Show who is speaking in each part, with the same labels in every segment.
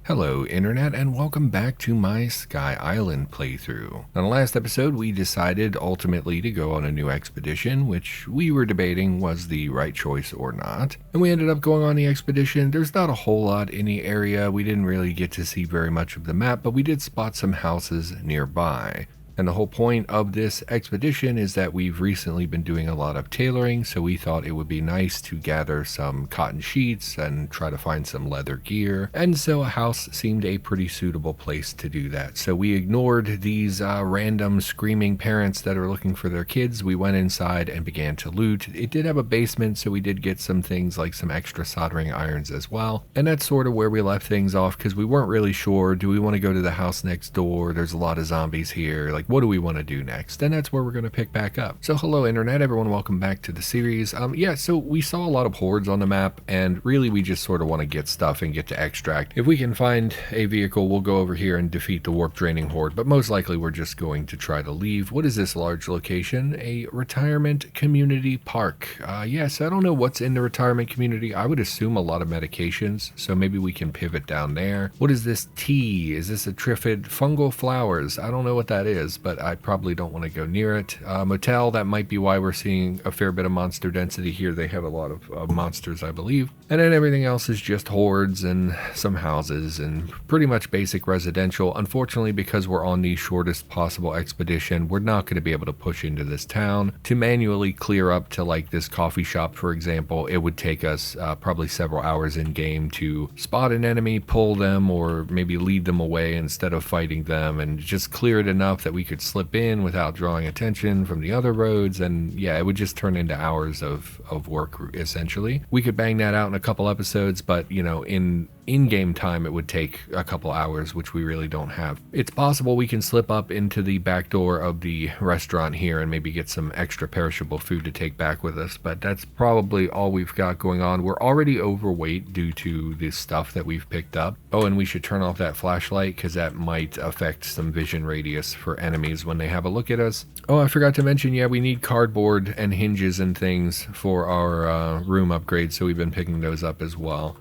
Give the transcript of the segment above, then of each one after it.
Speaker 1: Hello Internet, and welcome back to my Sky Island playthrough. On the last episode we decided ultimately to go on a new expedition, which we were debating was the right choice or not. And we ended up going on the expedition. There's not a whole lot in the area, we didn't really get to see very much of the map, but we did spot some houses nearby. And the whole point of this expedition is that we've recently been doing a lot of tailoring, so we thought it would be nice to gather some cotton sheets and try to find some leather gear. And so a house seemed a pretty suitable place to do that. So we ignored these random screaming parents that are looking for their kids. We went inside and began to loot. It did have a basement, so we did get some things like some extra soldering irons as well. And that's sort of where we left things off because we weren't really sure, do we want to go to the house next door? There's a lot of zombies here. Like, what do we want to do next? And that's where we're going to pick back up. So hello Internet, everyone, welcome back to the series. So we saw a lot of hordes on the map, and really we just sort of want to get stuff and get to extract. If we can find a vehicle, we'll go over here and defeat the warp draining horde, but most likely we're just going to try to leave. What is this large location? A retirement community park. Yes, I don't know what's in the retirement community. I would assume a lot of medications, so maybe we can pivot down there. What is this tea? Is this a triffid fungal flowers? I don't know what that is, but I probably don't want to go near it. Motel, that might be why we're seeing a fair bit of monster density here. They have a lot of monsters, I believe. And then everything else is just hordes and some houses and pretty much basic residential. Unfortunately, because we're on the shortest possible expedition, we're not going to be able to push into this town. To manually clear up to like this coffee shop, for example, it would take us probably several hours in game to spot an enemy, pull them, or maybe lead them away instead of fighting them, and just clear it enough that we could slip in without drawing attention from the other roads. And yeah, it would just turn into hours of work essentially. We could bang that out in a couple episodes, but you know, in-game time it would take a couple hours, which we really don't have. It's possible we can slip up into the back door of the restaurant here and maybe get some extra perishable food to take back with us, but that's probably all we've got going on. We're already overweight due to the stuff that we've picked up. Oh, and we should turn off that flashlight because that might affect some vision radius for enemies when they have a look at us. Oh, I forgot to mention, yeah, we need cardboard and hinges and things for our room upgrades, so we've been picking those up as well.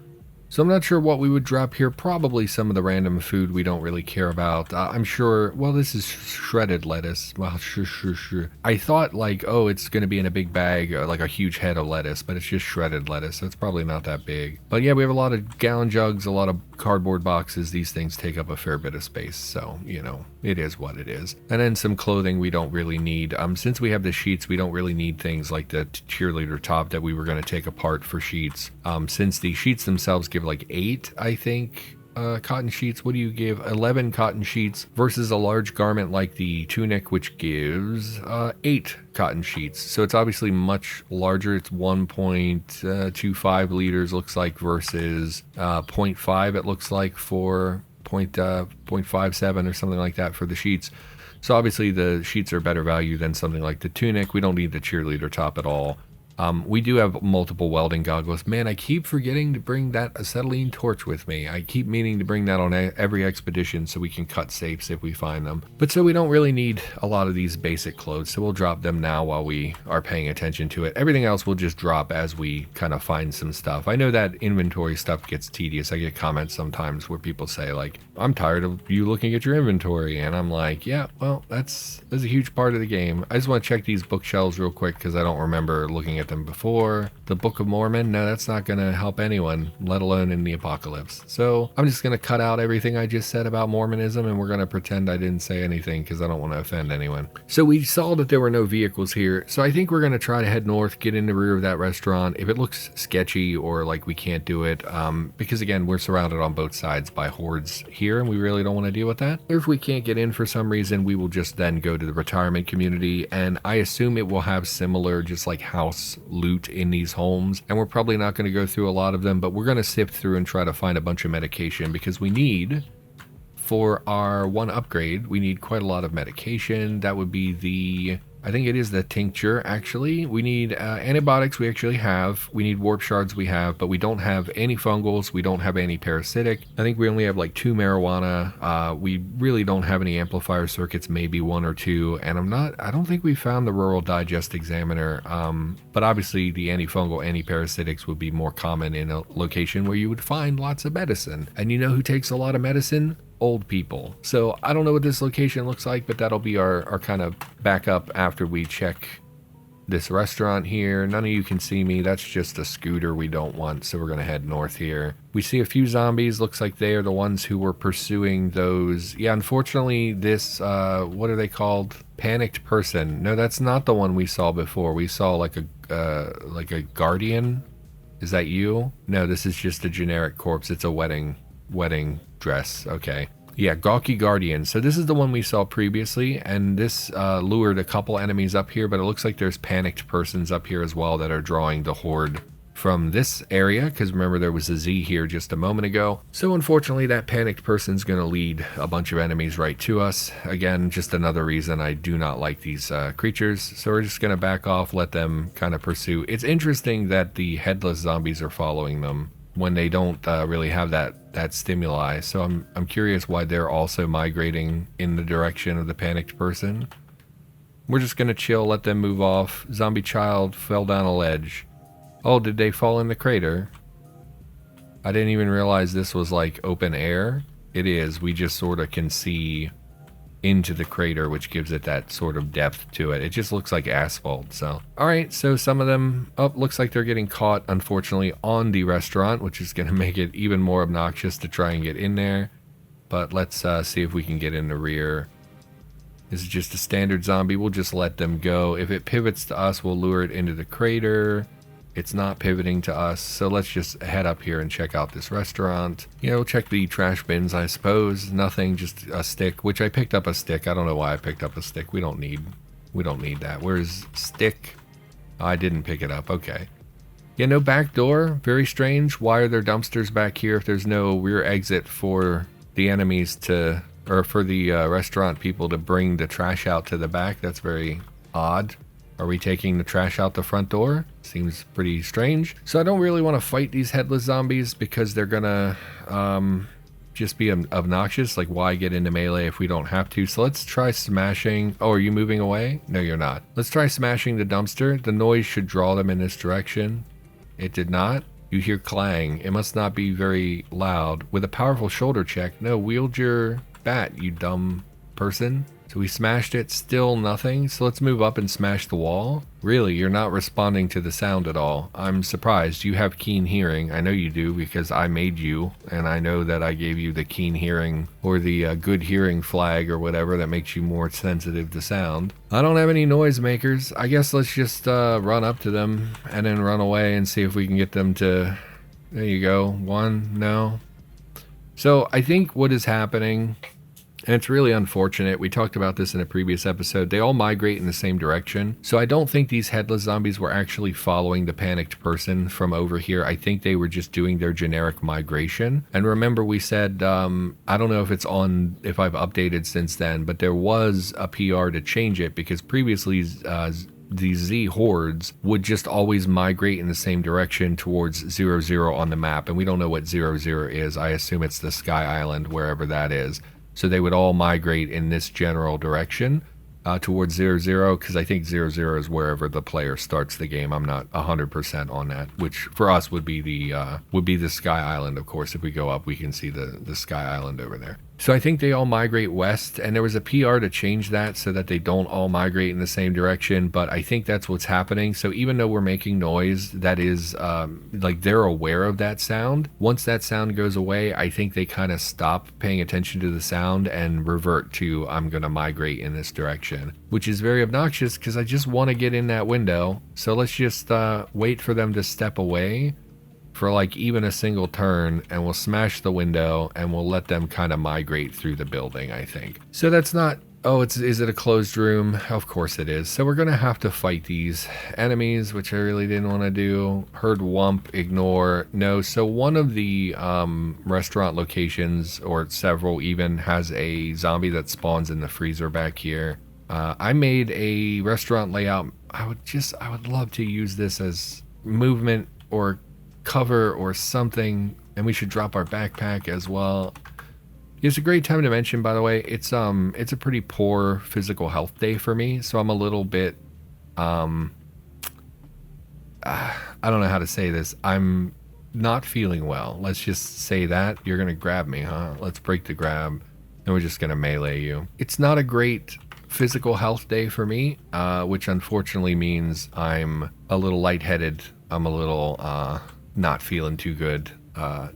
Speaker 1: So I'm not sure what we would drop here. Probably some of the random food we don't really care about. I'm sure, well, this is shredded lettuce. Well, sure. I thought like, oh, it's going to be in a big bag, like a huge head of lettuce, but it's just shredded lettuce. So it's probably not that big. But yeah, we have a lot of gallon jugs, a lot of cardboard boxes. These things take up a fair bit of space. So, you know, it is what it is. And then some clothing we don't really need. Since we have the sheets, we don't really need things like the cheerleader top that we were going to take apart for sheets. Since the sheets themselves give like 8, I think, cotton sheets. What do you give? 11 cotton sheets versus a large garment like the tunic, which gives 8 cotton sheets. So it's obviously much larger. It's 1.25 liters looks like versus 0.5 it looks like for 0.57 or something like that for the sheets. So obviously the sheets are better value than something like the tunic. We don't need the cheerleader top at all. We do have multiple welding goggles. Man, I keep forgetting to bring that acetylene torch with me. I keep meaning to bring that on every expedition so we can cut safes if we find them. But so we don't really need a lot of these basic clothes, so we'll drop them now while we are paying attention to it. Everything else will just drop as we kind of find some stuff. I know that inventory stuff gets tedious. I get comments sometimes where people say like, I'm tired of you looking at your inventory, and I'm like, yeah, well, that's a huge part of the game. I just want to check these bookshelves real quick because I don't remember looking at them before. The Book of Mormon, no, that's not going to help anyone, let alone in the apocalypse. So I'm just going to cut out everything I just said about Mormonism, and we're going to pretend I didn't say anything because I don't want to offend anyone. So we saw that there were no vehicles here, so I think we're going to try to head north, get in the rear of that restaurant. If it looks sketchy or like we can't do it, because again, we're surrounded on both sides by hordes here, and we really don't want to deal with that. Or if we can't get in for some reason, we will just then go to the retirement community, and I assume it will have similar just like house loot in these homes, and we're probably not going to go through a lot of them, but we're going to sift through and try to find a bunch of medication because we need, for our one upgrade, we need quite a lot of medication. That would be the I think it is the tincture, actually. We need antibiotics, we actually have. We need warp shards, we have, but we don't have any fungals. We don't have any parasitic. I think we only have like 2 marijuana. We really don't have any amplifier circuits, maybe 1 or 2. And I don't think we found the rural digest examiner. But obviously the antifungal, antiparasitics would be more common in a location where you would find lots of medicine. And you know who takes a lot of medicine? Old people. So I don't know what this location looks like, but that'll be our kind of backup after we check this restaurant here. None of you can see me. That's just a scooter we don't want, so we're gonna head north here. We see a few zombies. Looks like they are the ones who were pursuing those. Yeah, unfortunately this what are they called? Panicked person. No, that's not the one we saw before. We saw like a guardian. Is that you? No, this is just a generic corpse. It's a wedding dress. Okay. Yeah, gawky guardian. So this is the one we saw previously, and this lured a couple enemies up here, but it looks like there's panicked persons up here as well that are drawing the horde from this area, because remember there was a Z here just a moment ago. So unfortunately that panicked person's going to lead a bunch of enemies right to us. Again, just another reason I do not like these creatures. So we're just going to back off, let them kind of pursue. It's interesting that the headless zombies are following them when they don't really have that stimuli. So I'm curious why they're also migrating in the direction of the panicked person. We're just gonna chill, let them move off. Zombie child fell down a ledge. Oh, did they fall in the crater? I didn't even realize this was like open air. It is. We just sort of can see into the crater, which gives it that sort of depth to it. It just looks like asphalt. So all right, so some of them looks like they're getting caught, unfortunately, on the restaurant, which is going to make it even more obnoxious to try and get in there. But let's see if we can get in the rear. This is just a standard zombie. We'll just let them go. If it pivots to us, we'll lure it into the crater. It's not pivoting to us, so let's just head up here and check out this restaurant. You know, check the trash bins, I suppose. Nothing, just a stick, which I picked up a stick. I don't know why I picked up a stick. We don't need that. Where's stick? I didn't pick it up. Okay. Yeah, no back door. Very strange. Why are there dumpsters back here if there's no rear exit for the enemies to, or for the restaurant people to bring the trash out to the back? That's very odd. Are we taking the trash out the front door? Seems pretty strange. So I don't really want to fight these headless zombies because they're gonna just be obnoxious. Like, why get into melee if we don't have to? So let's try smashing. Oh, are you moving away? No, you're not. Let's try smashing the dumpster. The noise should draw them in this direction. It did not. You hear clang. It must not be very loud. With a powerful shoulder check. No, wield your bat, you dumb person. So we smashed it, still nothing. So let's move up and smash the wall. Really, you're not responding to the sound at all. I'm surprised. You have keen hearing. I know you do because I made you, and I know that I gave you the keen hearing or the good hearing flag or whatever that makes you more sensitive to sound. I don't have any noisemakers. I guess let's just run up to them and then run away and see if we can get them to... There you go. One, no. So I think what is happening... And it's really unfortunate. We talked about this in a previous episode. They all migrate in the same direction. So I don't think these headless zombies were actually following the panicked person from over here. I think they were just doing their generic migration. And remember we said, I don't know if it's on, if I've updated since then, but there was a PR to change it because previously these Z hordes would just always migrate in the same direction towards 00 on the map. And we don't know what 00 is. I assume it's the Sky Island, wherever that is. So they would all migrate in this general direction towards 00, because I think 00 is wherever the player starts the game. I'm not 100% on that, which for us would be the Sky Island. Of course, if we go up, we can see the Sky Island over there. So I think they all migrate west, and there was a PR to change that so that they don't all migrate in the same direction, but I think that's what's happening. So even though we're making noise, that is, like, they're aware of that sound. Once that sound goes away, I think they kind of stop paying attention to the sound and revert to, I'm going to migrate in this direction, which is very obnoxious because I just want to get in that window. So let's just wait for them to step away for like even a single turn, and we'll smash the window and we'll let them kind of migrate through the building, I think. So that's not, oh, is it a closed room? Of course it is. So we're gonna have to fight these enemies, which I really didn't want to do. Herd wump, ignore, no. So one of the restaurant locations, or several even, has a zombie that spawns in the freezer back here. I made a restaurant layout. I would love to use this as movement or cover or something, and we should drop our backpack as well. It's a great time to mention, by the way, it's a pretty poor physical health day for me, so I'm a little bit, I don't know how to say this. I'm not feeling well. Let's just say that. You're gonna grab me, huh? Let's break the grab, and we're just gonna melee you. It's not a great physical health day for me, which unfortunately means I'm a little lightheaded. I'm a little not feeling too good,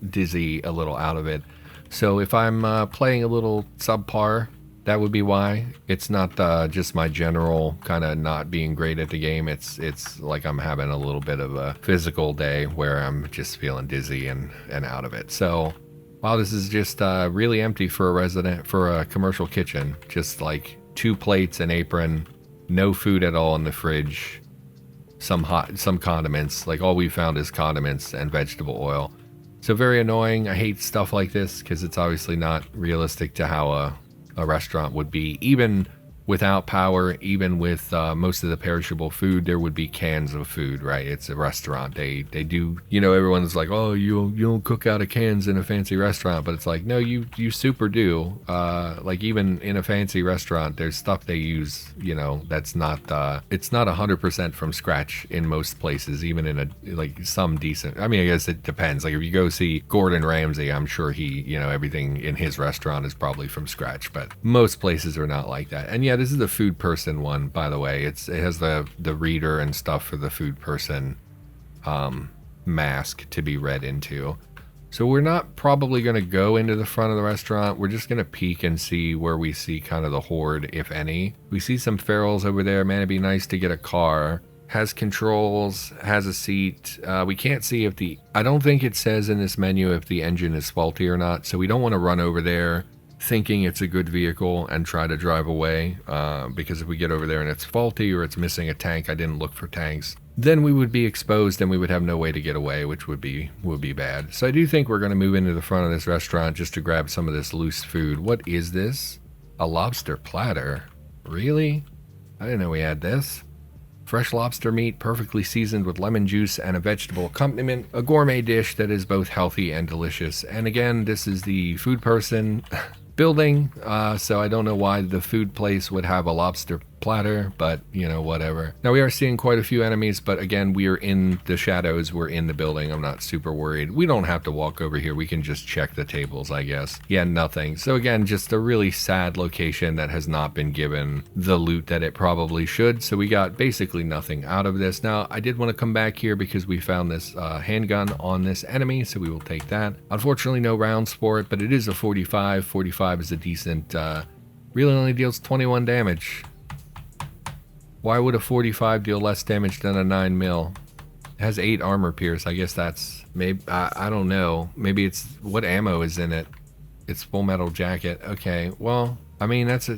Speaker 1: dizzy, a little out of it. So if I'm playing a little subpar, that would be why. It's not just my general kind of not being great at the game. It's like I'm having a little bit of a physical day where I'm just feeling dizzy and out of it. So wow, this is just really empty for a commercial kitchen. Just like 2 plates, an apron, no food at all in the fridge, some condiments. Like all we found is condiments and vegetable oil. So very annoying. I hate stuff like this because it's obviously not realistic to how a restaurant would be. Even without power, even with most of the perishable food, there would be cans of food, right? It's a restaurant. They do, everyone's like, oh, you don't cook out of cans in a fancy restaurant, but it's like, no, you super do. Like even in a fancy restaurant, there's stuff they use, that's not, it's not 100% from scratch in most places, even in like some decent, I guess it depends. Like if you go see Gordon Ramsay, I'm sure he, everything in his restaurant is probably from scratch, but most places are not like that. And yeah, this is the food person one, by the way. It has the reader and stuff for the food person mask to be read into. So we're not probably going to go into the front of the restaurant. We're just going to peek and see where we see kind of the horde, if any. We see some ferals over there. Man, it'd be nice to get a car. Has controls, has a seat. We can't see if I don't think it says in this menu if the engine is faulty or not. So we don't want to run over there thinking it's a good vehicle and try to drive away, because if we get over there and it's faulty or it's missing a tank, I didn't look for tanks, then we would be exposed and we would have no way to get away, which would be bad. So I do think we're going to move into the front of this restaurant just to grab some of this loose food. What is this? A lobster platter? Really? I didn't know we had this. Fresh lobster meat, perfectly seasoned with lemon juice and a vegetable accompaniment. A gourmet dish that is both healthy and delicious. And again, this is the food person building, so I don't know why the food place would have a lobster platter, but whatever. Now we are seeing quite a few enemies, but again, we are in the shadows, we're in the building. I'm not super worried. We don't have to walk over here, we can just check the tables, I guess. Yeah, nothing. So again, just a really sad location that has not been given the loot that it probably should, so we got basically nothing out of this. Now I did want to come back here because we found this handgun on this enemy, so we will take that. Unfortunately no rounds for it, but it is a 45. 45 is a decent, really only deals 21 damage. Why would a 45 deal less damage than a 9mm? It has 8 armor pierce. I guess that's maybe, I don't know. Maybe it's what ammo is in it. It's full metal jacket. Okay, well, that's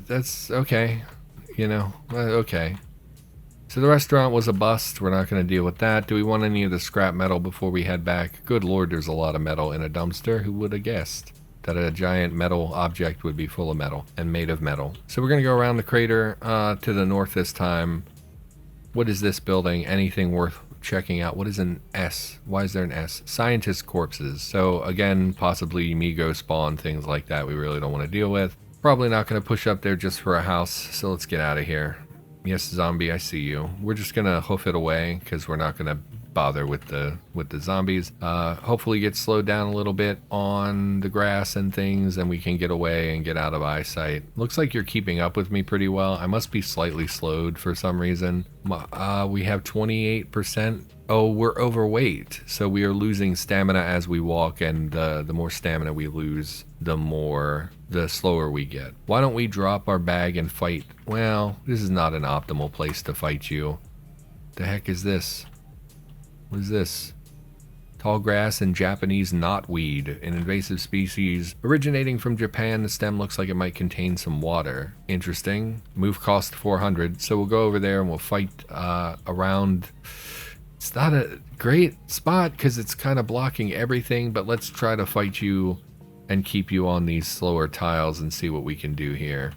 Speaker 1: okay. Okay. So the restaurant was a bust. We're not going to deal with that. Do we want any of the scrap metal before we head back? Good lord, there's a lot of metal in a dumpster. Who would have guessed that a giant metal object would be full of metal and made of metal? So we're going to go around the crater to the north this time. What is this building? Anything worth checking out? What is an S? Why is there an S? Scientist corpses. So again, possibly Migo spawn, things like that we really don't want to deal with. Probably not going to push up there just for a house, so let's get out of here. Yes, zombie, I see you. We're just going to hoof it away because we're not going to bother with the zombies. Hopefully get slowed down a little bit on the grass and things, and we can get away and get out of eyesight. Looks like you're keeping up with me pretty well. I must be slightly slowed for some reason. We have 28%. Oh, we're overweight, so we are losing stamina as we walk, and the more stamina we lose, the slower we get. Why don't we drop our bag and fight? Well, this is not an optimal place to fight you. The heck is this? What is this? Tall grass and Japanese knotweed, an invasive species originating from Japan. The stem looks like it might contain some water. Interesting. Move cost 400, so we'll go over there and we'll fight around. It's not a great spot because it's kind of blocking everything, but let's try to fight you and keep you on these slower tiles and see what we can do here.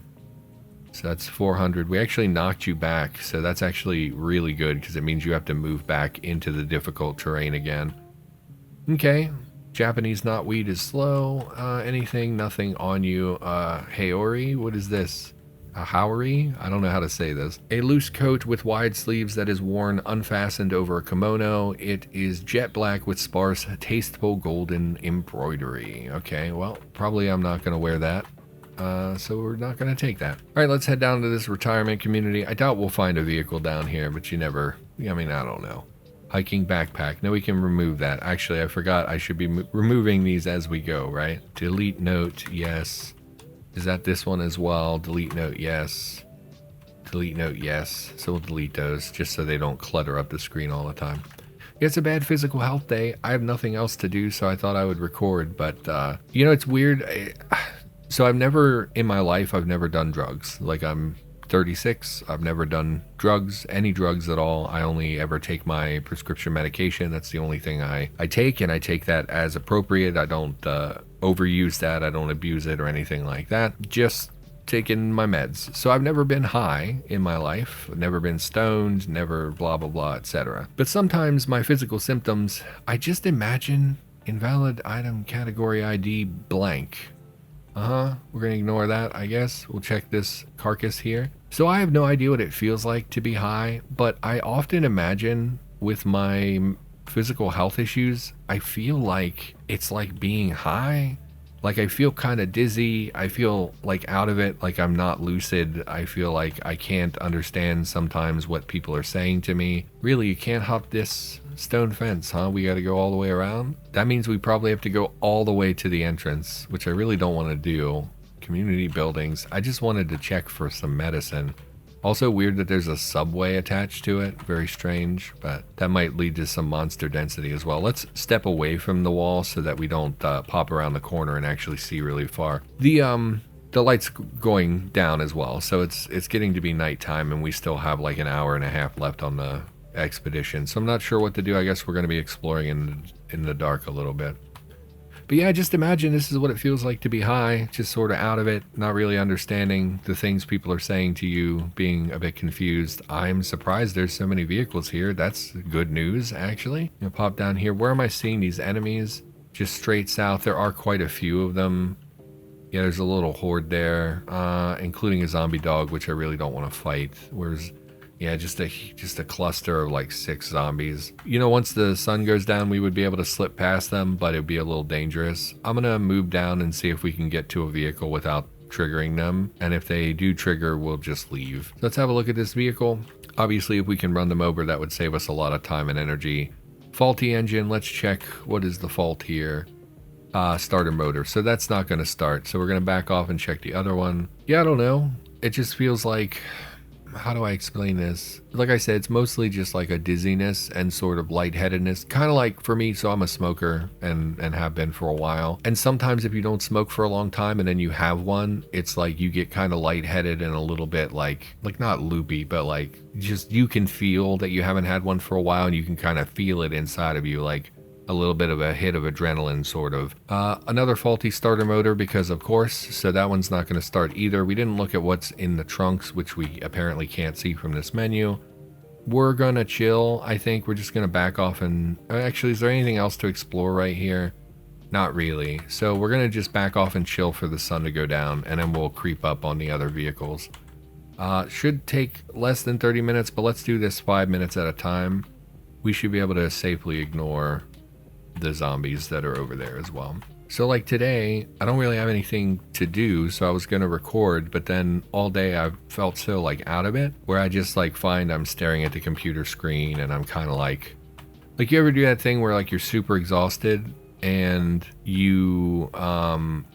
Speaker 1: So that's 400. We actually knocked you back, so that's actually really good because it means you have to move back into the difficult terrain again. Okay. Japanese knotweed is slow. Anything, nothing on you. Haori, what is this? A haori? I don't know how to say this. A loose coat with wide sleeves that is worn unfastened over a kimono. It is jet black with sparse, tasteful golden embroidery. Okay, well, probably I'm not going to wear that. So we're not going to take that. All right, let's head down to this retirement community. I doubt we'll find a vehicle down here, but you never, I mean, I don't know. Hiking backpack. No, we can remove that. Actually, I forgot I should be removing these as we go, right? Delete note, yes. Is that this one as well? Delete note, yes. Delete note, yes. So we'll delete those just so they don't clutter up the screen all the time. It's a bad physical health day. I have nothing else to do, so I thought I would record. But, you know, it's weird. So I've never, in my life, I've never done drugs. Like, I'm 36. I've never done drugs, any drugs at all. I only ever take my prescription medication. That's the only thing I take, and I take that as appropriate. I don't overuse that. I don't abuse it or anything like that. Just taking my meds. So I've never been high in my life, never been stoned, never blah, blah, blah, etc. But sometimes my physical symptoms, I just imagine invalid item category ID blank. We're gonna ignore that, I guess. We'll check this carcass here. So I have no idea what it feels like to be high, but I often imagine with my physical health issues, I feel like it's like being high. Like I feel kind of dizzy. I feel like out of it, like I'm not lucid. I feel like I can't understand sometimes what people are saying to me. Really, you can't hop this stone fence, huh? We got to go all the way around? That means we probably have to go all the way to the entrance, which I really don't want to do. Community buildings. I just wanted to check for some medicine. Also weird that there's a subway attached to it. Very strange, but that might lead to some monster density as well. Let's step away from the wall so that we don't pop around the corner and actually see really far. The light's going down as well, so it's getting to be nighttime, and we still have like an hour and a half left on the expedition. So I'm not sure what to do. I guess we're going to be exploring in the dark a little bit. But yeah, just imagine this is what it feels like to be high, just sort of out of it, not really understanding the things people are saying to you, being a bit confused. I'm surprised there's so many vehicles here. That's good news, actually. You know, pop down here. Where am I seeing these enemies? Just straight south. There are quite a few of them. Yeah, there's a little horde there, including a zombie dog, which I really don't want to fight. Where's... yeah, just a cluster of like 6 zombies. You know, once the sun goes down, we would be able to slip past them, but it'd be a little dangerous. I'm gonna move down and see if we can get to a vehicle without triggering them. And if they do trigger, we'll just leave. So let's have a look at this vehicle. Obviously, if we can run them over, that would save us a lot of time and energy. Faulty engine, let's check what is the fault here. Starter motor, so that's not gonna start. So we're gonna back off and check the other one. Yeah, I don't know. It just feels like... how do I explain this? Like I said, it's mostly just like a dizziness and sort of lightheadedness. Kind of like for me, so I'm a smoker and have been for a while. And sometimes if you don't smoke for a long time and then you have one, it's like you get kind of lightheaded and a little bit like not loopy, but like just you can feel that you haven't had one for a while, and you can kind of feel it inside of you, like a little bit of a hit of adrenaline, sort of. Another faulty starter motor, because of course, so that one's not going to start either. We didn't look at what's in the trunks, which we apparently can't see from this menu. We're going to chill. I think we're just going to back off and... actually, is there anything else to explore right here? Not really. So we're going to just back off and chill for the sun to go down, and then we'll creep up on the other vehicles. Should take less than 30 minutes, but let's do this 5 minutes at a time. We should be able to safely ignore the zombies that are over there as well. So like today, I don't really have anything to do, so I was gonna record, but then all day I felt so like out of it, where I just like find I'm staring at the computer screen and I'm kind of like you ever do that thing where like you're super exhausted and you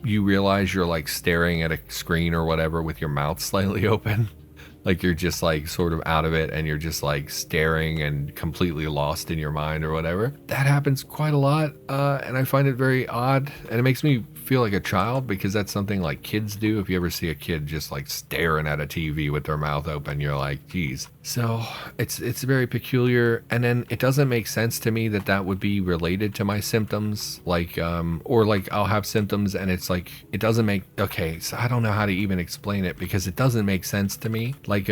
Speaker 1: realize you're like staring at a screen or whatever with your mouth slightly open? Like you're just like sort of out of it and you're just like staring and completely lost in your mind or whatever. That happens quite a lot, and I find it very odd, and it makes me feel like a child because that's something like kids do. If you ever see a kid just like staring at a TV with their mouth open, you're like, geez. So it's very peculiar. And then it doesn't make sense to me that that would be related to my symptoms. Like, or like I'll have symptoms and it's like, it doesn't make, okay, so I don't know how to even explain it because it doesn't make sense to me. Like,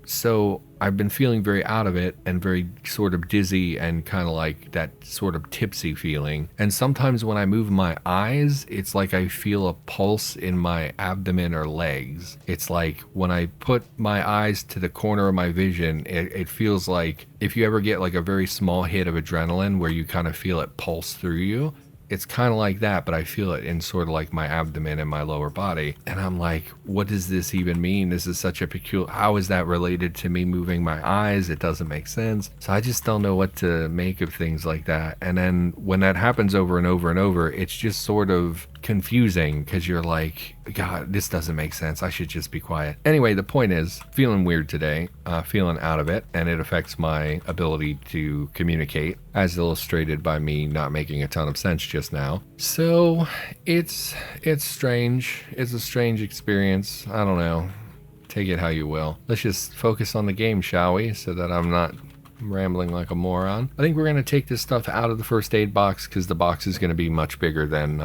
Speaker 1: so I've been feeling very out of it and very sort of dizzy and kind of like that sort of tipsy feeling. And sometimes when I move my eyes, it's like I feel a pulse in my abdomen or legs. It's like when I put my eyes to the corner of my vision, it feels like if you ever get like a very small hit of adrenaline where you kind of feel it pulse through you. It's kind of like that, but I feel it in sort of like my abdomen and my lower body. And I'm like, what does this even mean? This is such a peculiar, how is that related to me moving my eyes? It doesn't make sense. So I just don't know what to make of things like that. And then when that happens over and over and over, it's just sort of confusing because you're like, God, this doesn't make sense. I should just be quiet. Anyway, the point is, feeling weird today, feeling out of it, and it affects my ability to communicate, as illustrated by me not making a ton of sense just now. So it's strange. It's a strange experience. I don't know. Take it how you will. Let's just focus on the game, shall we? So that I'm not rambling like a moron. I think we're going to take this stuff out of the first aid box because the box is going to be much bigger than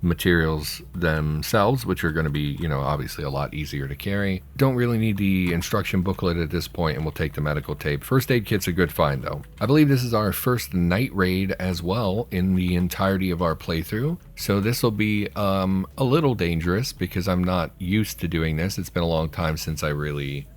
Speaker 1: materials themselves, which are going to be, you know, obviously a lot easier to carry. Don't really need the instruction booklet at this point, and we'll take the medical tape. First aid kit's a good find though. I believe this is our first night raid as well in the entirety of our playthrough. So this will be a little dangerous because I'm not used to doing this. It's been a long time since I really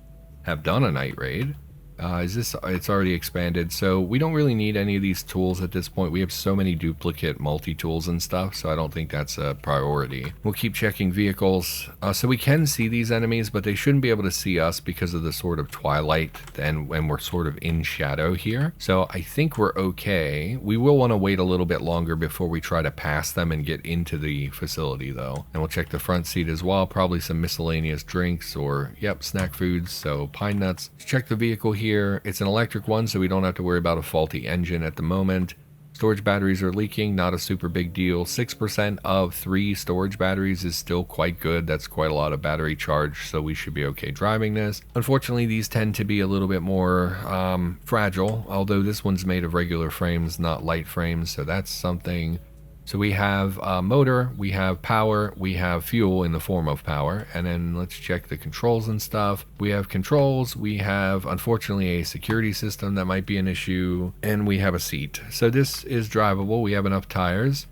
Speaker 1: have done a night raid. It's already expanded, so we don't really need any of these tools at this point. We have so many duplicate multi-tools and stuff, so I don't think that's a priority. We'll keep checking vehicles, so we can see these enemies, but they shouldn't be able to see us because of the sort of twilight and when we're sort of in shadow here. So I think we're okay. We will want to wait a little bit longer before we try to pass them and get into the facility though. And we'll check the front seat as well, probably some miscellaneous drinks or, yep, snack foods, so pine nuts. Let's check the vehicle here. It's an electric one, so we don't have to worry about a faulty engine at the moment. Storage batteries are leaking, not a super big deal. 6% of 3 storage batteries is still quite good. That's quite a lot of battery charge, so we should be okay driving this. Unfortunately, these tend to be a little bit more fragile, although this one's made of regular frames, not light frames, so that's something. So we have motor, we have power, we have fuel in the form of power, and then let's check the controls and stuff. We have controls, we have unfortunately a security system that might be an issue, and we have a seat. So this is drivable, we have enough tires.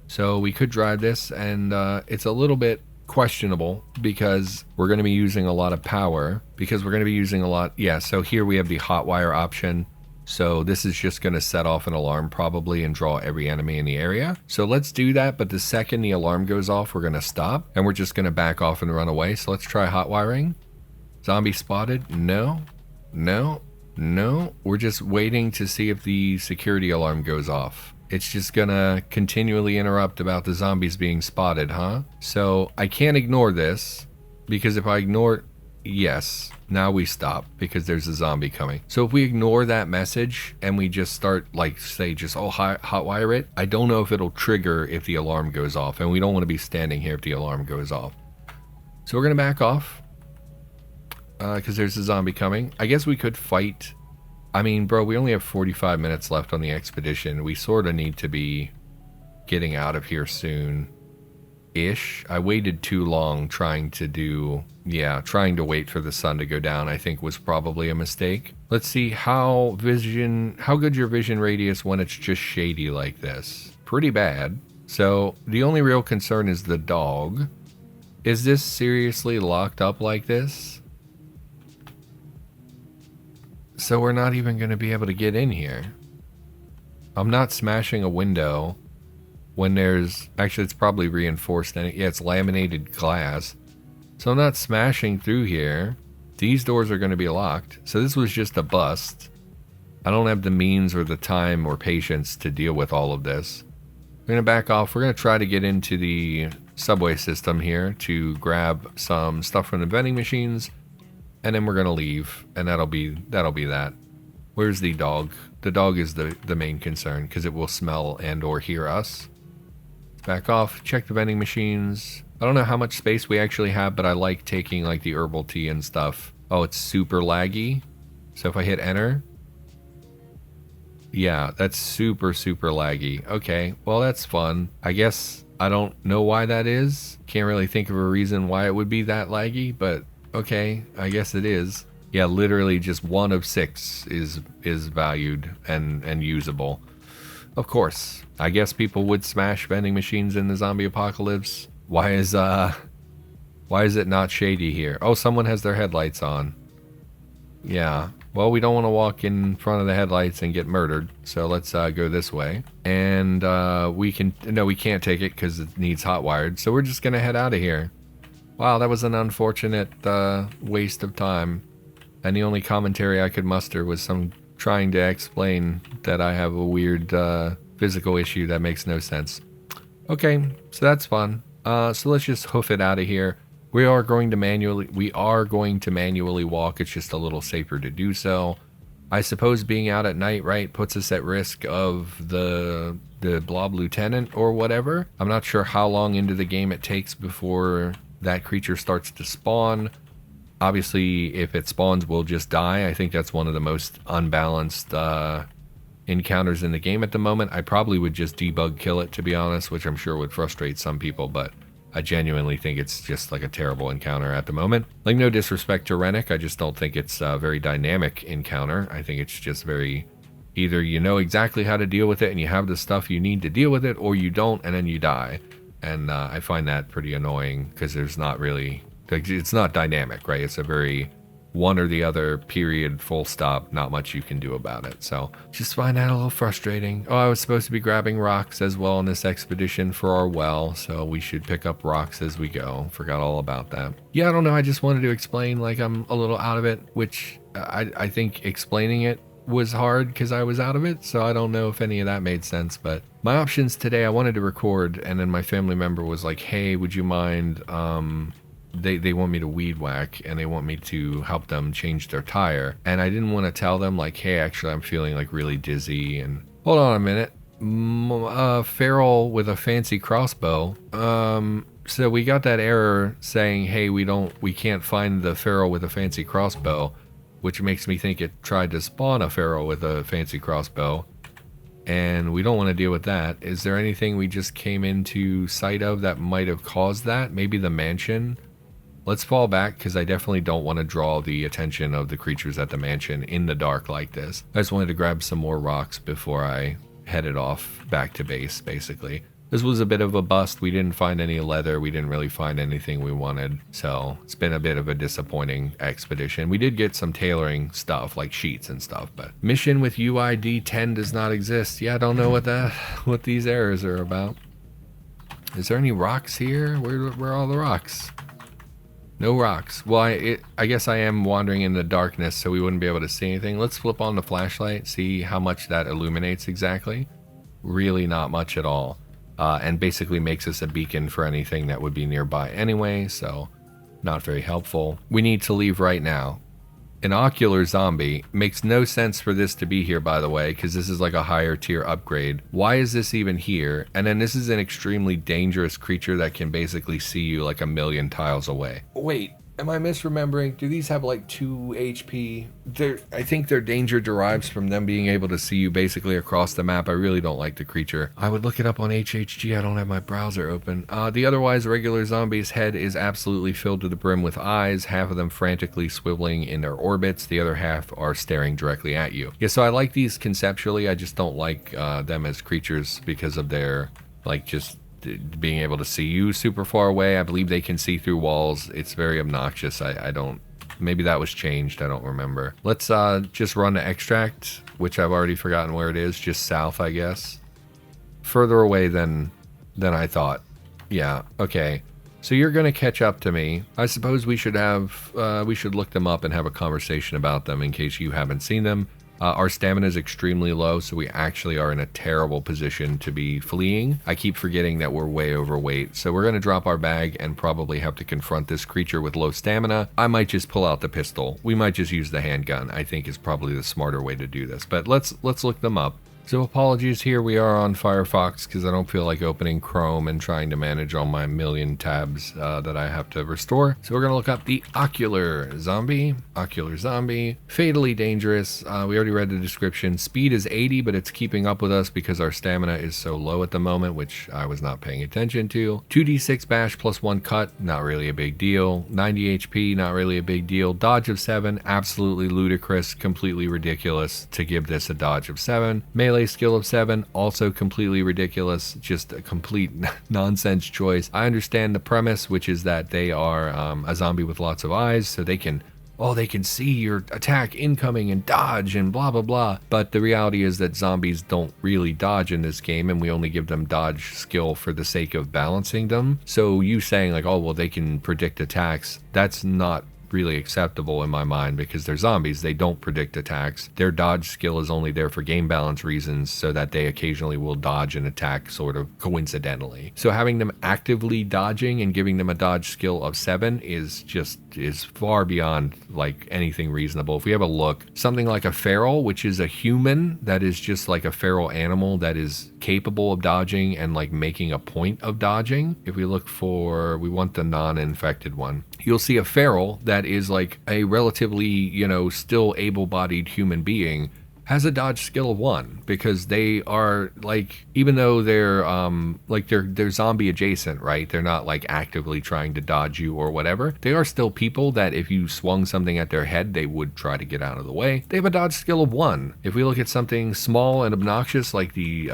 Speaker 1: So we could drive this, and it's a little bit questionable because we're going to be using a lot of power, because we're going to be using a lot, yeah, so here we have the hot wire option. So this is just going to set off an alarm probably and draw every enemy in the area. So let's do that, but the second the alarm goes off, we're going to stop and we're just going to back off and run away. So let's try hot wiring. Zombie spotted. No, no, no. We're just waiting to see if the security alarm goes off. It's just going to continually interrupt about the zombies being spotted, huh? So I can't ignore this because if I ignore, yes. Now we stop because there's a zombie coming. So if we ignore that message and we just start like say just hotwire it, I don't know if it'll trigger if the alarm goes off, and we don't want to be standing here if the alarm goes off. So we're gonna back off because there's a zombie coming. I guess we could fight. I mean, bro, we only have 45 minutes left on the expedition. We sort of need to be getting out of here soon. Ish. I waited too long trying to wait for the sun to go down, I think was probably a mistake. Let's see how good your vision radius when it's just shady like this. Pretty bad. So the only real concern is the dog. Is this seriously locked up like this? So we're not even going to be able to get in here. I'm not smashing a window. When there's, actually it's probably reinforced, and yeah, it's laminated glass. So I'm not smashing through here. These doors are going to be locked. So this was just a bust. I don't have the means or the time or patience to deal with all of this. We're going to back off. We're going to try to get into the subway system here to grab some stuff from the vending machines. And then we're going to leave. And that'll be that. Where's the dog? The dog is the main concern because it will smell and or hear us. back off, check the vending machines. I don't know how much space we actually have, but I like taking like the herbal tea and stuff. Oh, it's super laggy. So if I hit enter, yeah, that's super laggy. Okay, well that's fun. I guess I don't know why that is. Can't really think of a reason why it would be that laggy, but okay, I guess it is. Yeah, literally just 1 of 6 is valued and usable. Of course, I guess people would smash vending machines in the zombie apocalypse. Why is it not shady here? Oh, someone has their headlights on. Yeah. Well, we don't want to walk in front of the headlights and get murdered, so let's go this way. And we can't take it because it needs hot wired, so we're just gonna head out of here. Wow, that was an unfortunate waste of time. And the only commentary I could muster was some trying to explain that I have a weird physical issue that makes no sense. Okay, so that's fun. So let's just hoof it out of here. We are going to manually walk. It's just a little safer to do so. I suppose being out at night, right, puts us at risk of the blob lieutenant or whatever. I'm not sure how long into the game it takes before that creature starts to spawn. Obviously, if it spawns, we'll just die. I think that's one of the most unbalanced encounters in the game at the moment. I probably would just debug kill it, to be honest, which I'm sure would frustrate some people, but I genuinely think it's just like a terrible encounter at the moment. Like, no disrespect to Rennick, I just don't think it's a very dynamic encounter. I think it's just very, either you know exactly how to deal with it and you have the stuff you need to deal with it, or you don't and then you die. And I find that pretty annoying because there's not really, it's not dynamic, right? It's a very one or the other, period, full stop, not much you can do about it. So just find that a little frustrating. Oh, I was supposed to be grabbing rocks as well in this expedition for our well, so we should pick up rocks as we go. Forgot all about that. Yeah, I don't know, I just wanted to explain like I'm a little out of it, which I think explaining it was hard because I was out of it, so I don't know if any of that made sense. But my options today, I wanted to record, and then my family member was like, hey, would you mind, they want me to weed whack and they want me to help them change their tire. And I didn't want to tell them like, hey, actually I'm feeling like really dizzy. And hold on a minute, feral with a fancy crossbow. So we got that error saying, hey, we can't find the feral with a fancy crossbow, which makes me think it tried to spawn a feral with a fancy crossbow. And we don't want to deal with that. Is there anything we just came into sight of that might have caused that? Maybe the mansion? Let's fall back because I definitely don't want to draw the attention of the creatures at the mansion in the dark like this. I just wanted to grab some more rocks before I headed off back to base, basically. This was a bit of a bust. We didn't find any leather. We didn't really find anything we wanted. So it's been a bit of a disappointing expedition. We did get some tailoring stuff like sheets and stuff, but mission with UID 10 does not exist. Yeah, I don't know what these errors are about. Is there any rocks here? Where are all the rocks? No rocks. Well, I guess I am wandering in the darkness, so we wouldn't be able to see anything. Let's flip on the flashlight, see how much that illuminates exactly. Really not much at all. And basically makes us a beacon for anything that would be nearby anyway, so not very helpful. We need to leave right now. An Ocular zombie. Makes no sense for this to be here, by the way, because this is like a higher tier upgrade. Why is this even here? And then this is an extremely dangerous creature that can basically see you like a million tiles away. Wait, am I misremembering? Do these have like 2 HP? I think their danger derives from them being able to see you basically across the map. I really don't like the creature. I would look it up on HHG. I don't have my browser open. The otherwise regular zombie's head is absolutely filled to the brim with eyes, half of them frantically swiveling in their orbits. The other half are staring directly at you. Yeah, so I like these conceptually. I just don't like them as creatures because of their, like, just being able to see you super far away. I believe they can see through walls. It's very obnoxious. I don't, maybe that was changed, I don't remember. Let's just run the extract, which I've already forgotten where it is, just south, I guess. Further away than I thought. Yeah, okay. So you're gonna catch up to me. I suppose we should look them up and have a conversation about them in case you haven't seen them. Our stamina is extremely low, so we actually are in a terrible position to be fleeing. I keep forgetting that we're way overweight, so we're going to drop our bag and probably have to confront this creature with low stamina. I might just pull out the pistol. We might just use the handgun, I think is probably the smarter way to do this. But let's look them up. So apologies, here we are on Firefox because I don't feel like opening Chrome and trying to manage all my million tabs that I have to restore. So we're going to look up the Ocular Zombie. Ocular Zombie, fatally dangerous. We already read the description. Speed is 80, but it's keeping up with us because our stamina is so low at the moment, which I was not paying attention to. 2d6 bash plus 1 cut, not really a big deal. 90 HP, not really a big deal. Dodge of 7, absolutely ludicrous, completely ridiculous to give this a dodge of 7. Melee skill of 7, also completely ridiculous, just a complete nonsense choice. I understand the premise, which is that they are a zombie with lots of eyes, so they can see your attack incoming and dodge and blah blah blah. But the reality is that zombies don't really dodge in this game, and we only give them dodge skill for the sake of balancing them. So you saying like, oh well, they can predict attacks, that's not really acceptable in my mind because they're zombies. They don't predict attacks. Their dodge skill is only there for game balance reasons so that they occasionally will dodge an attack sort of coincidentally. So having them actively dodging and giving them a dodge skill of 7 is far beyond like anything reasonable. If we have a look, something like a feral, which is a human that is just like a feral animal that is capable of dodging and like making a point of dodging. If we look for, we want the non-infected one, you'll see a feral that is like a relatively, still able-bodied human being has a dodge skill of 1 because they are like, even though they're they're zombie adjacent, right? They're not like actively trying to dodge you or whatever. They are still people that if you swung something at their head, they would try to get out of the way. They have a dodge skill of 1. If we look at something small and obnoxious like the,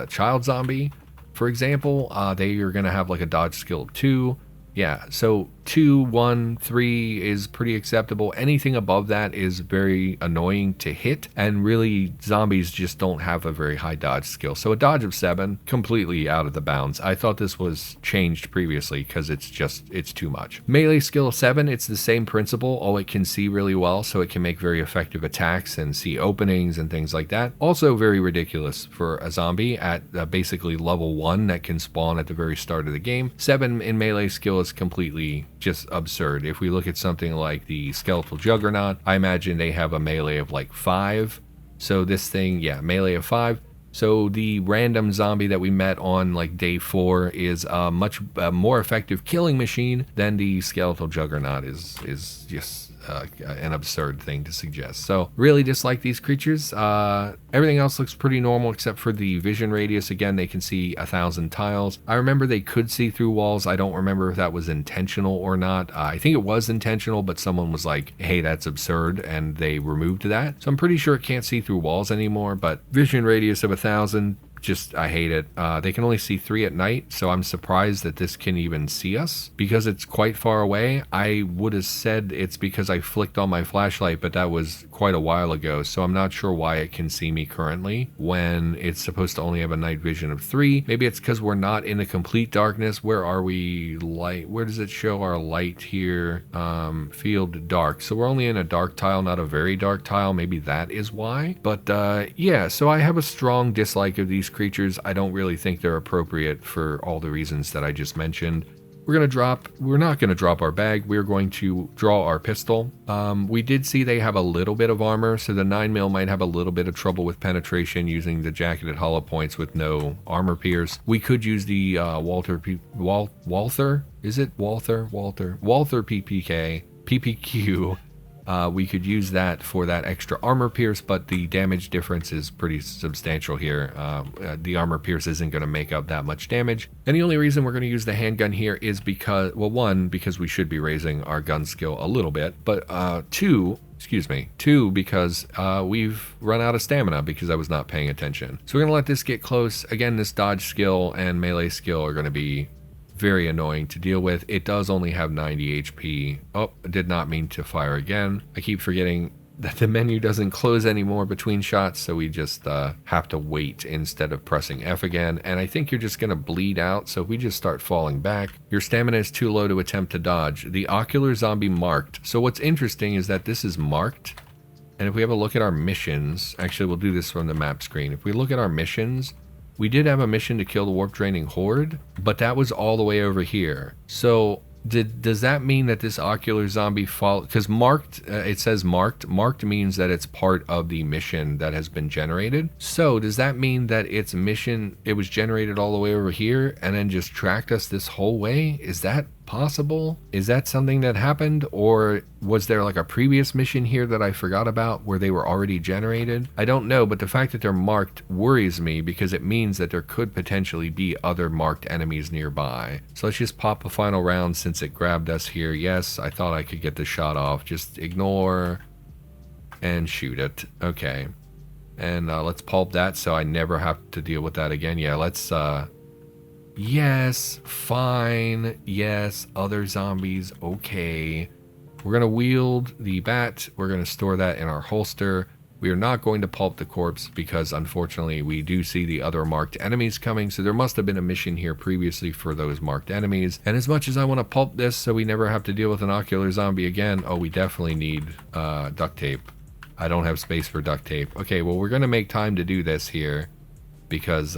Speaker 1: child zombie, for example, they are going to have like a dodge skill of 2. Yeah, so 2, 1, 3 is pretty acceptable. Anything above that is very annoying to hit, and really zombies just don't have a very high dodge skill. So a dodge of 7, completely out of the bounds. I thought this was changed previously because it's too much. Melee skill of 7, it's the same principle. Oh, it can see really well, so it can make very effective attacks and see openings and things like that. Also very ridiculous for a zombie at basically level 1 that can spawn at the very start of the game. 7 in melee skill is completely just absurd. If we look at something like the skeletal juggernaut, I imagine they have a melee of like 5. So this thing, yeah, melee of 5. So the random zombie that we met on like day 4 is a much more effective killing machine than the skeletal juggernaut is just an absurd thing to suggest. So really dislike these creatures. Everything else looks pretty normal except for the vision radius. Again, they can see 1,000 tiles. I remember they could see through walls. I don't remember if that was intentional or not. I think it was intentional, but someone was like, hey, that's absurd, and they removed that. So I'm pretty sure it can't see through walls anymore, but vision radius of 1,000, I hate it. They can only see 3 at night, so I'm surprised that this can even see us because it's quite far away. I would have said it's because I flicked on my flashlight, but that was quite a while ago, so I'm not sure why it can see me currently when it's supposed to only have a night vision of 3. Maybe it's because we're not in a complete darkness. Where are we? Light. Where does it show our light here? Field dark. So we're only in a dark tile, not a very dark tile. Maybe that is why. But yeah, so I have a strong dislike of these creatures. I don't really think they're appropriate for all the reasons that I just mentioned. We're not going to drop our bag. We're going to draw our pistol. We did see they have a little bit of armor, so the 9mm might have a little bit of trouble with penetration using the jacketed hollow points with no armor pierce. We could use the Walther PPQ. We could use that for that extra armor pierce, but the damage difference is pretty substantial here. The armor pierce isn't going to make up that much damage. And the only reason we're going to use the handgun here is because, well, 1, because we should be raising our gun skill a little bit, but 2, because we've run out of stamina because I was not paying attention. So we're going to let this get close. Again, this dodge skill and melee skill are going to be very annoying to deal with. It does only have 90 HP. Oh, I did not mean to fire again. I keep forgetting that the menu doesn't close anymore between shots, so we just have to wait instead of pressing F again. And I think you're just going to bleed out, so if we just start falling back, your stamina is too low to attempt to dodge. The Ocular Zombie marked. So what's interesting is that this is marked, and if we have a look at our missions, actually we'll do this from the map screen. If we look at our missions, we did have a mission to kill the warp draining horde, but that was all the way over here. So Does that mean that this ocular zombie fall? Because marked, it says marked. Marked means that it's part of the mission that has been generated. So does that mean that its mission, it was generated all the way over here and then just tracked us this whole way? Is that possible? Is that something that happened, or was there like a previous mission here that I forgot about where they were already generated? I don't know, but the fact that they're marked worries me because it means that there could potentially be other marked enemies nearby. So let's just pop a final round since it grabbed us here. Yes, I thought I could get the shot off. Just ignore and shoot it. Okay. And let's pulp that so I never have to deal with that again. Yeah, let's yes, fine. Yes, other zombies. Okay. We're going to wield the bat. We're going to store that in our holster. We are not going to pulp the corpse because unfortunately we do see the other marked enemies coming. So there must have been a mission here previously for those marked enemies. And as much as I want to pulp this so we never have to deal with an ocular zombie again, oh, we definitely need duct tape. I don't have space for duct tape. Okay, well, we're going to make time to do this here because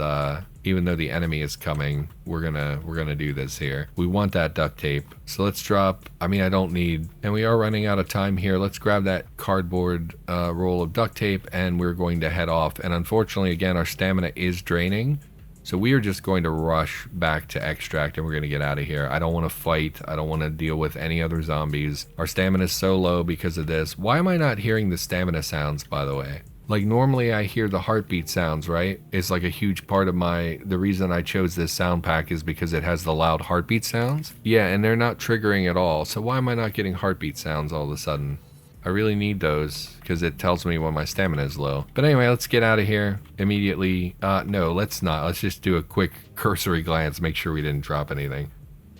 Speaker 1: even though the enemy is coming, we're gonna do this here. We want that duct tape. So let's drop, I mean, I don't need, and we are running out of time here. Let's grab that cardboard roll of duct tape and we're going to head off. And unfortunately, again, our stamina is draining. So we are just going to rush back to extract and we're going to get out of here. I don't want to fight. I don't want to deal with any other zombies. Our stamina is so low because of this. Why am I not hearing the stamina sounds, by the way? Like normally I hear the heartbeat sounds, right? It's like a huge part of the reason I chose this sound pack is because it has the loud heartbeat sounds. Yeah, and they're not triggering at all. So why am I not getting heartbeat sounds all of a sudden? I really need those because it tells me when my stamina is low. But anyway, let's get out of here immediately. No, let's not. Let's just do a quick cursory glance, make sure we didn't drop anything.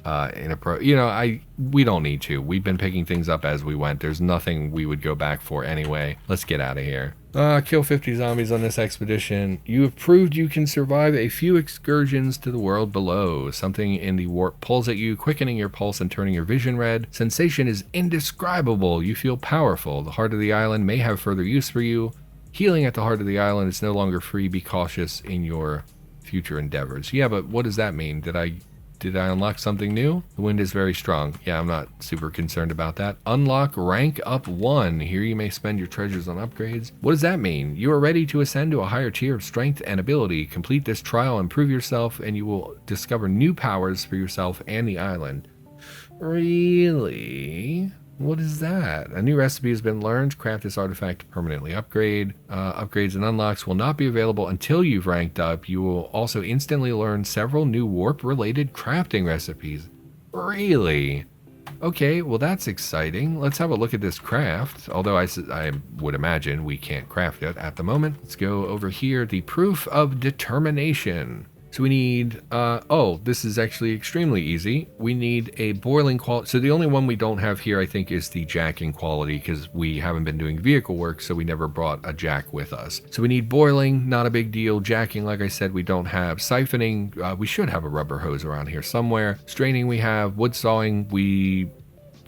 Speaker 1: We don't need to. We've been picking things up as we went. There's nothing we would go back for anyway. Let's get out of here. Kill 50 zombies on this expedition. You have proved you can survive a few excursions to the world below. Something in the warp pulls at you, quickening your pulse and turning your vision red. Sensation is indescribable. You feel powerful. The heart of the island may have further use for you. Healing at the heart of the island is no longer free. Be cautious in your future endeavors. Yeah, but what does that mean? Did I unlock something new? The wind is very strong. Yeah, I'm not super concerned about that. Unlock rank up 1. Here you may spend your treasures on upgrades. What does that mean? You are ready to ascend to a higher tier of strength and ability. Complete this trial and prove yourself, and you will discover new powers for yourself and the island. Really? What is that? A new recipe has been learned. Craft this artifact to permanently upgrade. Upgrades and unlocks will not be available until you've ranked up. You will also instantly learn several new warp-related crafting recipes. Really? Okay, well that's exciting. Let's have a look at this craft. Although I would imagine we can't craft it at the moment. Let's go over here. The proof of determination. So we need, this is actually extremely easy. We need a boiling quality. So the only one we don't have here, I think, is the jacking quality because we haven't been doing vehicle work, so we never brought a jack with us. So we need boiling, not a big deal. Jacking, like I said, we don't have. Siphoning, we should have a rubber hose around here somewhere. Straining we have. Wood sawing,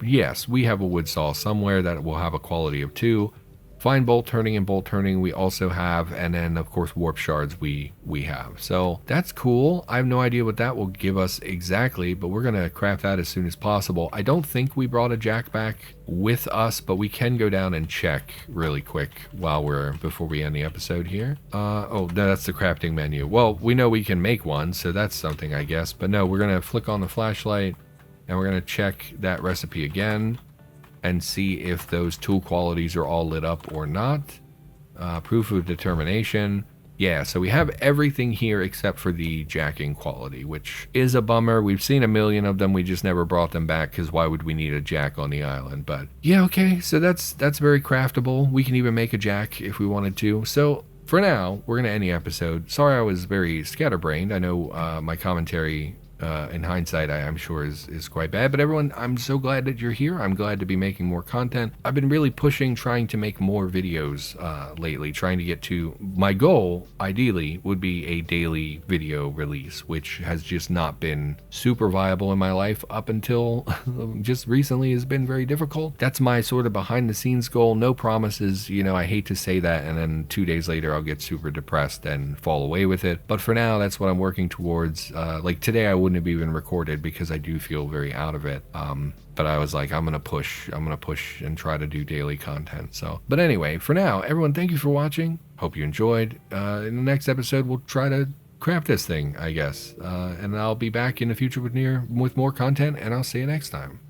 Speaker 1: yes, we have a wood saw somewhere that will have a quality of 2. Fine bolt turning we also have, and then of course warp shards we have. So that's cool. I have no idea what that will give us exactly, but we're gonna craft that as soon as possible. I don't think we brought a jack back with us, but we can go down and check really quick before we end the episode here. That's the crafting menu. Well, we know we can make one, so that's something, I guess. But no, we're gonna flick on the flashlight and we're gonna check that recipe again and see if those tool qualities are all lit up or not. Proof of determination. Yeah, so we have everything here except for the jacking quality, which is a bummer. We've seen a million of them. We just never brought them back because why would we need a jack on the island? But yeah, okay, so that's very craftable. We can even make a jack if we wanted to. So for now, we're going to end the episode. Sorry I was very scatterbrained. I know my commentary in hindsight, I'm sure is quite bad. But everyone, I'm so glad that you're here. I'm glad to be making more content. I've been really trying to make more videos lately, trying to get to my goal, ideally, would be a daily video release, which has just not been super viable in my life up until just recently has been very difficult. That's my sort of behind the scenes goal. No promises, I hate to say that, and then 2 days later I'll get super depressed and fall away with it. But for now, that's what I'm working towards. Like today, I wouldn't wouldn't have even recorded because I do feel very out of it. But I was like, I'm gonna push and try to do daily content. So, but anyway, for now, everyone, thank you for watching. Hope you enjoyed. In the next episode, we'll try to craft this thing, I guess. And I'll be back in the future with more content, and I'll see you next time.